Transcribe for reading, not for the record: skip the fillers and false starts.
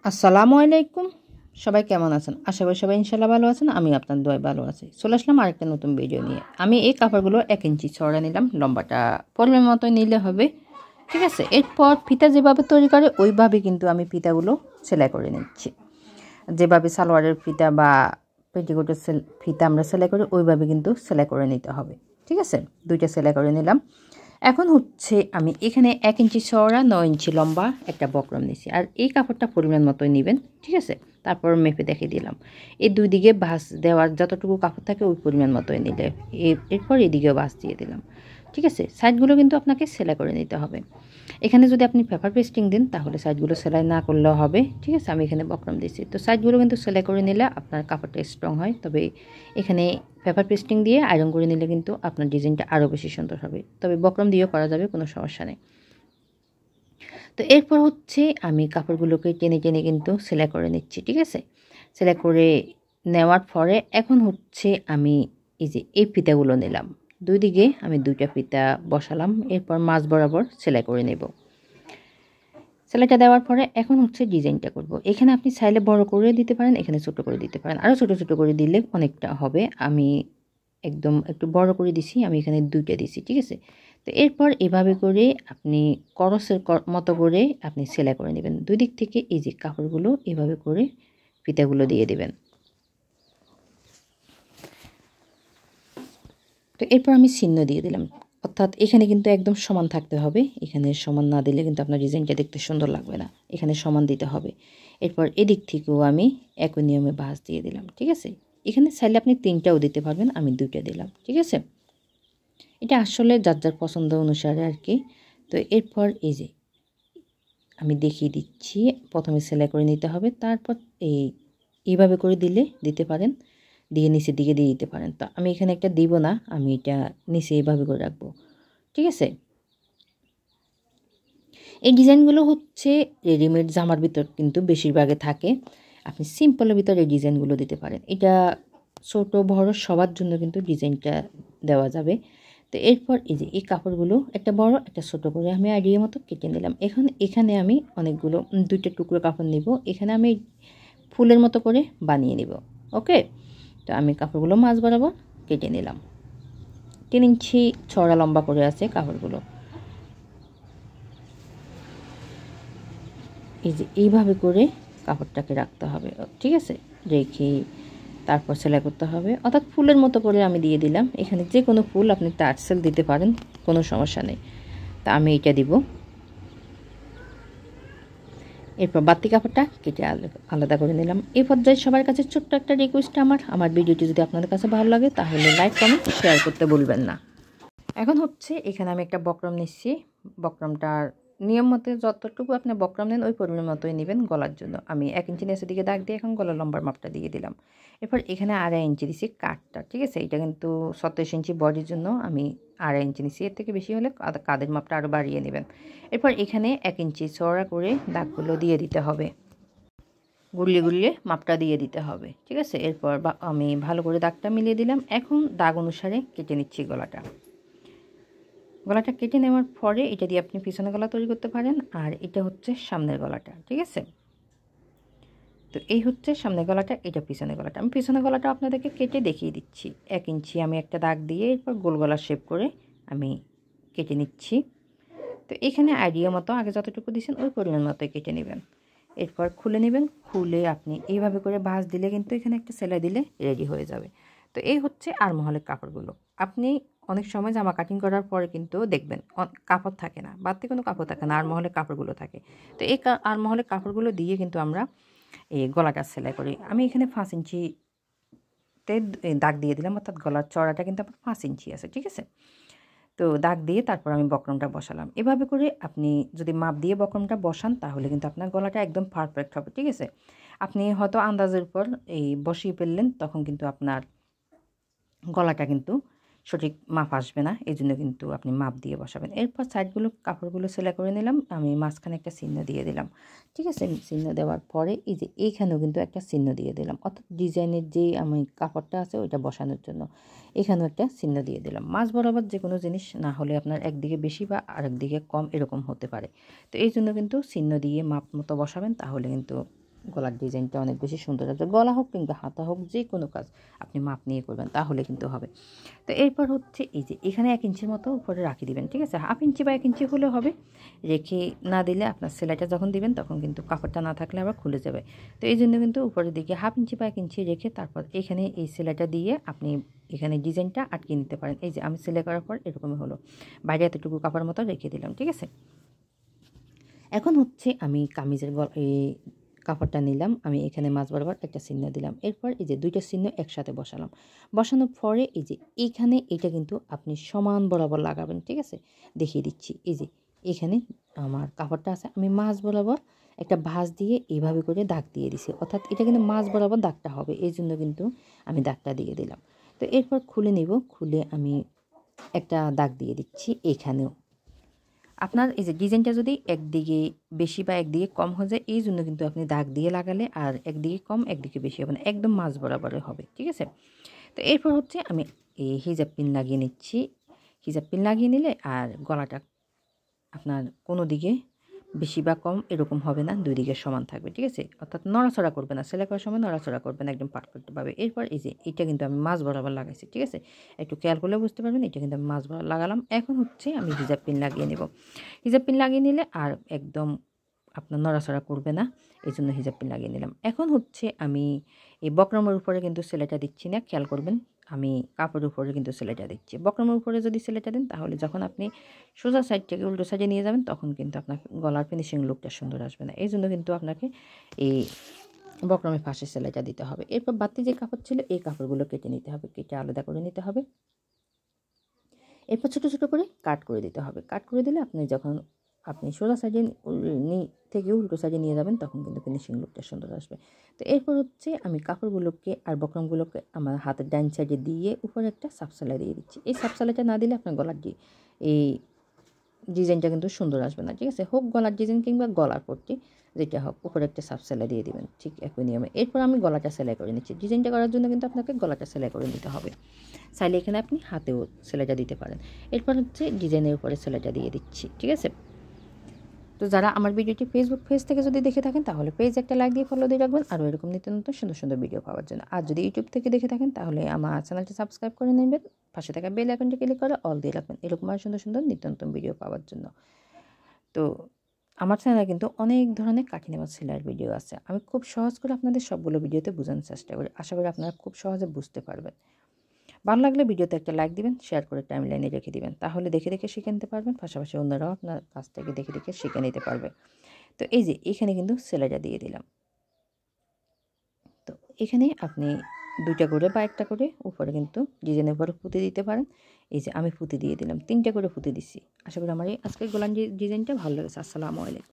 আসসালামু আলাইকুম। সবাই কেমন আছেন? আশা করি সবাই ইনশাআল্লাহ ভালো আছেন। আমি আপনার দোয়ায় ভালো আছি। চলে আসলাম আরেকটা নতুন ভিডিও নিয়ে। আমি এই কাপড়গুলো 1 ইঞ্চি চওড়া নিলাম। লম্বাটা পরিমাণ মতো নিলে হবে। ঠিক আছে? এরপর ফিতা যেভাবে তৈরি করে ওইভাবে কিন্তু আমি ফিতাগুলো সেলাই করে নিচ্ছি। যেভাবে সালোয়ারের ফিতা বা পেটিকোটের ফিতা আমরা সেলাই করি ওইভাবে কিন্তু সেলাই করে নিতে হবে। ঠিক আছে? দুইটা সেলাই করে নিলাম। এখন হচ্ছে আমি এখানে 1 ইঞ্চি চওড়া 9 ইঞ্চি লম্বা একটা বক্রম নিছি। আর এই কাপড়টা পরিমাণ মতোই নেবেন। ঠিক আছে? তারপর মেপে দেখিয়ে দিলাম। এই দুই দিকে ভাঁজ দেওয়ার যতটুকু কাপড় থাকে ওই পরিমাণ মতোই নিলে এরপর এদিকেও ভাঁজ দিয়ে দিলাম। ঠিক আছে? সাইডগুলো কিন্তু আপনাকে সেলাই করে নিতে হবে। এখানে যদি আপনি পেপার পেস্টিং দেন তাহলে সাইডগুলো সেলাই না করলেও হবে। ঠিক আছে? আমি এখানে বক্রম দিয়েছি। তো সাইডগুলো কিন্তু সেলাই করে নিলে আপনার কাপড়টা স্ট্রং হয়। তবে এখানে পেপার পেস্টিং দিয়ে আয়রন করে নিলে কিন্তু আপনার ডিজাইনটা আরও বেশি সুন্দর হবে। তবে বক্রম দিয়েও করা যাবে, কোনো সমস্যা নেই। তো এরপর হচ্ছে আমি কাপড়গুলোকে টেনে টেনে কিন্তু সেলাই করে নিচ্ছি। ঠিক আছে? সেলাই করে নেওয়ার পরে এখন হচ্ছে আমি এই যে এই ফিতাগুলো নিলাম। দুই দিকে আমি দুইটা ফিতা বসালাম। এরপর মাঝ বরাবর সেলাই করে নেব। সেলাইটা দেওয়ার পরে এখন হচ্ছে ডিজাইনটা করব। এখানে আপনি চাইলে বড় করে দিতে পারেন, এখানে ছোট করে দিতে পারেন। আরও ছোট ছোট করে দিলে অনেকটা হবে। আমি একদম একটু বড় করে দিছি। আমি এখানে 2টা দিছি। ঠিক আছে? তো এরপর এভাবে করে আপনি করসের মতো করে আপনি সেলাই করে নেবেন। দুই দিক থেকে এই যে কাপড়গুলো এভাবে করে ফিতাগুলো দিয়ে দিবেন। তো এরপর আমি চিহ্ন দিয়ে দিলাম। অর্থাৎ এখানে কিন্তু একদম সমান থাকতে হবে। এখানে সমান না দিলে কিন্তু আপনার ডিজাইনটা দেখতে সুন্দর লাগবে না। এখানে সমান দিতে হবে। এরপর এদিক থেকেও আমি একই নিয়মে ভাঁজ দিয়ে দিলাম। ঠিক আছে? এখানে চাইলে আপনি 3টাও দিতে পারবেন। আমি 2টা দিলাম। ঠিক আছে? এটা আসলে যার যার পছন্দ অনুসারে আর কি। তো এরপর এই যে আমি দেখিয়ে দিচ্ছি। প্রথমে সেলাই করে নিতে হবে। তারপর এইভাবে করে দিতে পারেন। দিয়ে নিচের দিকে দিয়ে দিতে পারেন। তো আমি এখানে একটা দিব না। আমি এটা নিচে এইভাবে করে রাখবো। ঠিক আছে? এই ডিজাইনগুলো হচ্ছে রেডিমেড জামার ভিতর কিন্তু বেশিরভাগে থাকে। আপনি সিম্পলের ভিতর এই ডিজাইনগুলো দিতে পারেন। এটা ছোট বড় সবার জন্য কিন্তু ডিজাইনটা দেওয়া যাবে। তো এরপর এই যে এই কাপড়গুলো একটা বড় একটা ছোট করে আমি আইডিয়া মতো কেটে নিলাম। এখন এখানে আমি অনেকগুলো 2টা টুকরো কাপড় নিব। এখানে আমি ফুলের মতো করে বানিয়ে নিব। ওকে? তো আমি কাপড়গুলো মাঝ বরাবর কেটে নিলাম। 3 ইঞ্চি চওড়া লম্বা করে আছে কাপড়গুলো। এই যে এইভাবে করে কাপড়টাকে রাখতে হবে। ঠিক আছে? রেখে তারপর সেলাই করতে হবে। অর্থাৎ ফুলের মতো করে আমি দিয়ে দিলাম। এখানে যে কোনো ফুল আপনি টার্সেল দিতে পারেন, কোনো সমস্যা নেই। তা আমি এটা দিব। এরপর বাড়তি কাপড়টা কেটে আলাদা করে নিলাম। এই পর্যায়ে সবার কাছে ছোট্ট একটা রিকোয়েস্ট আমার ভিডিওটি যদি আপনাদের কাছে ভালো লাগে তাহলে লাইক কমেন্ট শেয়ার করতে ভুলবেন না। এখন হচ্ছে এখানে আমি একটা বক্রম নিচ্ছি। বক্রমটার নিয়ম মতে যতটুকু আপনি বক্রম নেন ওই পরিমাণ মতোই নেবেন গলার জন্য। আমি 1 ইঞ্চি নিচের দিকে দাগ দিয়ে এখন গলার লম্বার মাপটা দিয়ে দিলাম। এরপর এখানে 2.5 ইঞ্চি দিচ্ছি কাঠটা। ঠিক আছে? এটা কিন্তু 37 ইঞ্চি বডির জন্য আমি 2.5 ইঞ্চি নিচ্ছি। এর থেকে বেশি হলে কাঁধের মাপটা আরও বাড়িয়ে নেবেন। এরপর এখানে 1 ইঞ্চি চওড়া করে দাগগুলো দিয়ে দিতে হবে। গুলিয়ে গুলিয়ে মাপটা দিয়ে দিতে হবে। ঠিক আছে? এরপর আমি ভালো করে দাগটা মিলিয়ে দিলাম। এখন দাগ অনুসারে কেটে নিচ্ছি গলাটা। গলাটা কেটে নেওয়ার পরে এটা দিয়ে আপনি পিছনের গলা তৈরি করতে পারেন। আর এটা হচ্ছে সামনের গলাটা। ঠিক আছে? তো এই হচ্ছে সামনের গলাটা, এটা পিছনের গলাটা। আমি পিছনের গলাটা আপনাদেরকে কেটে দেখিয়ে দিচ্ছি। 1 ইঞ্চি আমি একটা দাগ দিয়ে এরপর গোল গলা শেপ করে আমি কেটে নিচ্ছি। তো এখানে আইডিয়া মতো আগে যতটুকু দিয়েছেন ওই পরিমাণ মতোই কেটে নেবেন। এরপর খুলে নেবেন। খুলে আপনি এইভাবে করে ভাঁজ দিলে কিন্তু এখানে একটা সেলাই দিলে রেডি হয়ে যাবে। তো এই হচ্ছে আরমহলের কাপড়গুলো। আপনি অনেক সময় জামা কাটিং করার পরে কিন্তু দেখবেন কাপড় থাকে না, বাড়তি কোনো কাপড় থাকে না, আরমহলের কাপড়গুলো থাকে। তো এই আরমহলের কাপড়গুলো দিয়ে কিন্তু আমরা এই গলাটা সেলাই করি। আমি এখানে 5 ইঞ্চিতে দাগ দিয়ে দিলাম। অর্থাৎ গলার চড়াটা কিন্তু আমার 5 ইঞ্চি আছে। ঠিক আছে? তো দাগ দিয়ে তারপর আমি বক্রমটা বসালাম। এভাবে করে আপনি যদি মাপ দিয়ে বক্রমটা বসান তাহলে কিন্তু আপনার গলাটা একদম পারফেক্ট হবে। ঠিক আছে? আপনি হয়তো আন্দাজের উপর বসিয়ে ফেললেন, তখন কিন্তু আপনার গলাটা কিন্তু সঠিক মাপ আসবে না। এজন্য কিন্তু আপনি মাপ দিয়ে বসাবেন। এরপর সাইডগুলো কাপড়গুলো সেলাই করে নিলাম। আমি মাঝখানে একটা চিহ্ন দিয়ে দিলাম। ঠিক আছে? চিহ্ন দেওয়ার পরে এই যে এইখানেও কিন্তু একটা চিহ্ন দিয়ে দিলাম। অর্থাৎ ডিজাইনের যে আমি কাপড়টা আছে ওইটা বসানোর জন্য এখানেও একটা চিহ্ন দিয়ে দিলাম। মাঝ বরাবর যে কোনো জিনিস না হলে আপনার একদিকে বেশি বা আরেকদিকে কম এরকম হতে পারে। তো এই জন্য কিন্তু চিহ্ন দিয়ে মাপ মতো বসাবেন, তাহলে কিন্তু গলার ডিজাইনটা অনেক বেশি সুন্দর আসবে। গলা হোক কিংবা হাতা হোক, যে কোনো কাজ আপনি মাপ নিয়ে করবেন, তাহলে কিন্তু হবে। তো এরপর হচ্ছে এই যে এখানে 1 ইঞ্চির মতো উপরে রাখি দিবেন, ঠিক আছে? 1/2 ইঞ্চি বা 1 ইঞ্চি হলে হবে। রেখে না দিলে আপনার সেলাইটা যখন দিবেন তখন কিন্তু কাপড়টা না থাকলে আবার খুলে যাবে। তো এই জন্য কিন্তু উপরের দিকে 1/2 ইঞ্চি বা 1 ইঞ্চি রেখে তারপর এখানে এই সেলাইটা দিয়ে আপনি এখানে ডিজাইনটা আটকে নিতে পারেন। এই যে আমি সেলাই করার পর এরকমই হলো, বাইরে এতটুকু কাপড় মতো রেখে দিলাম, ঠিক আছে? এখন হচ্ছে আমি কামিজের এই কাপড়টা নিলাম, আমি এখানে মাঝ বরাবর একটা চিহ্ন দিলাম। এরপর এই যে 2টা চিহ্ন একসাথে বসালাম। বসানোর পরে এই যে এইখানে এটা কিন্তু আপনি সমান বরাবর লাগাবেন, ঠিক আছে? দেখিয়ে দিচ্ছি। এই যে এখানে আমার কাপড়টা আছে, আমি মাঝ বরাবর একটা ভাঁজ দিয়ে এইভাবে করে দাগ দিয়ে দিছি, অর্থাৎ এটা কিন্তু মাঝ বরাবর দাগটা হবে, এই জন্য কিন্তু আমি দাগটা দিয়ে দিলাম। তো এরপর খুলে নিব, খুলে আমি একটা দাগ দিয়ে দিচ্ছি এখানেও। আপনার এই যে ডিজাইনটা যদি একদিকে বেশি বা একদিকে কম হয়ে যায়, এই জন্য কিন্তু আপনি দাগ দিয়ে লাগালে আর একদিকে কম একদিকে বেশি হবে না, একদম মাঝ বরাবরে হবে, ঠিক আছে? তো এরপর হচ্ছে আমি এই হিজাব পিন লাগিয়ে নিচ্ছি। হিজাব পিন লাগিয়ে নিলে আর গলাটা আপনার কোনো দিকে বেশি বা কম এরকম হবে না, 2 দিকে সমান থাকবে, ঠিক আছে? অর্থাৎ নড়াচড়া করবে না, সেলাই করার সময় নড়াচড়া করবে না, একদম পারফেক্টভাবে। এরপর এই যে এটা কিন্তু আমি মাঝ বরাবর লাগাইছি, ঠিক আছে? একটু খেয়াল করলে বুঝতে পারবেন, এটা কিন্তু আমি মাঝ বরাবর লাগালাম। এখন হচ্ছে আমি হিজাব পিন লাগিয়ে নেব। হিজাব পিন লাগিয়ে নিলে আর একদম আপনার নড়াচড়া করবে না, এই জন্য হিজাব পিন লাগিয়ে নিলাম। এখন হচ্ছে আমি এই বক্রমের উপরে কিন্তু সেলাইটা দিচ্ছি না, খেয়াল করবেন। আমি কাপড়ের উপরে কিন্তু সেলাইটা দিচ্ছি। বক্রমের উপরে যদি সেলাইটা দেন তাহলে যখন আপনি সোজা সাইড থেকে উল্টো সাইডে নিয়ে যাবেন তখন কিন্তু আপনার গলার ফিনিশিং লুকটা সুন্দর আসবে না, এই জন্য কিন্তু আপনাকে এই বক্রমের পাশে সেলাইটা দিতে হবে। এরপর বাড়তি যে কাপড় ছিল এই কাপড়গুলো কেটে নিতে হবে, কেটে আলাদা করে নিতে হবে। এরপর ছোটো ছোটো করে কাট করে দিতে হবে। কাট করে দিলে আপনি সোজা সাইডে থেকে উল্টো সাইডে নিয়ে যাবেন তখন কিন্তু ফিনিশিং লুকটা সুন্দর আসবে। তো এরপর হচ্ছে আমি কাপড়গুলোকে আর বক্রমগুলোকে আমার হাতের ডান সাইডে দিয়ে উপরে একটা সাপ সেলাই দিয়ে দিচ্ছি। এই সাপ সেলাইটা না দিলে আপনার গলার এই ডিজাইনটা কিন্তু সুন্দর আসবে না, ঠিক আছে? হোক গলার ডিজাইন কিংবা গলার পট্টি যেটা হোক, উপরে একটা সাপ সেলাই দিয়ে দিবেন, ঠিক একই নিয়মে। এরপর আমি গলাটা সেলাই করে নিচ্ছি। ডিজাইনটা করার জন্য কিন্তু আপনাকে গলাটা সেলাই করে নিতে হবে। চাইলে এখানে আপনি হাতেও সেলাইটা দিতে পারেন। এরপর হচ্ছে ডিজাইনের উপরে সেলাইটা দিয়ে দিচ্ছি, ঠিক আছে? তো যারা আমার ভিডিওটি ফেসবুক পেজ থেকে যদি দেখে থাকেন তাহলে পেজ একটা লাইক দিয়ে ফলো দিয়ে রাখবেন, আরও এরকম নিত্য নতুন সুন্দর সুন্দর ভিডিও পাওয়ার জন্য। আর যদি ইউটিউব থেকে দেখে থাকেন তাহলে আমার চ্যানেলটি সাবস্ক্রাইব করে নেবেন, পাশে থাকা বেল আইকনটি ক্লিক করে অল দিয়ে রাখবেন, এরকম আর সুন্দর সুন্দর নিত্য নতুন ভিডিও পাওয়ার জন্য। তো আমার চ্যানেলে কিন্তু অনেক ধরনের কাটিং এবং সেলাইয়ের ভিডিও আছে। আমি খুব সহজ করে আপনাদের সবগুলো ভিডিওতে বোঝানোর চেষ্টা করি, আশা করি আপনারা খুব সহজে বুঝতে পারবেন। ভালো লাগলে ভিডিওতে একটা লাইক দিবেন, শেয়ার করে টাইমলাইনে রেখে দিবেন, তাহলে দেখে দেখে শিখে নিতে পারবেন, পাশাপাশি অন্যরাও আপনার কাছ থেকে দেখে দেখে শিখে নিতে পারবে। তো এই যে এখানে কিন্তু সেলাইটা দিয়ে দিলাম। তো এখানে আপনি 2টা করে বা একটা করে উপরে কিন্তু ডিজাইনের উপরে পুঁতি দিতে পারেন। এই যে আমি পুঁতি দিয়ে দিলাম, 3টা করে পুঁতি দিচ্ছি। আশা করি আমার এই আজকের গোলান ডিজাইনটা ভালো লেগেছে। আসসালামু আলাইকুম।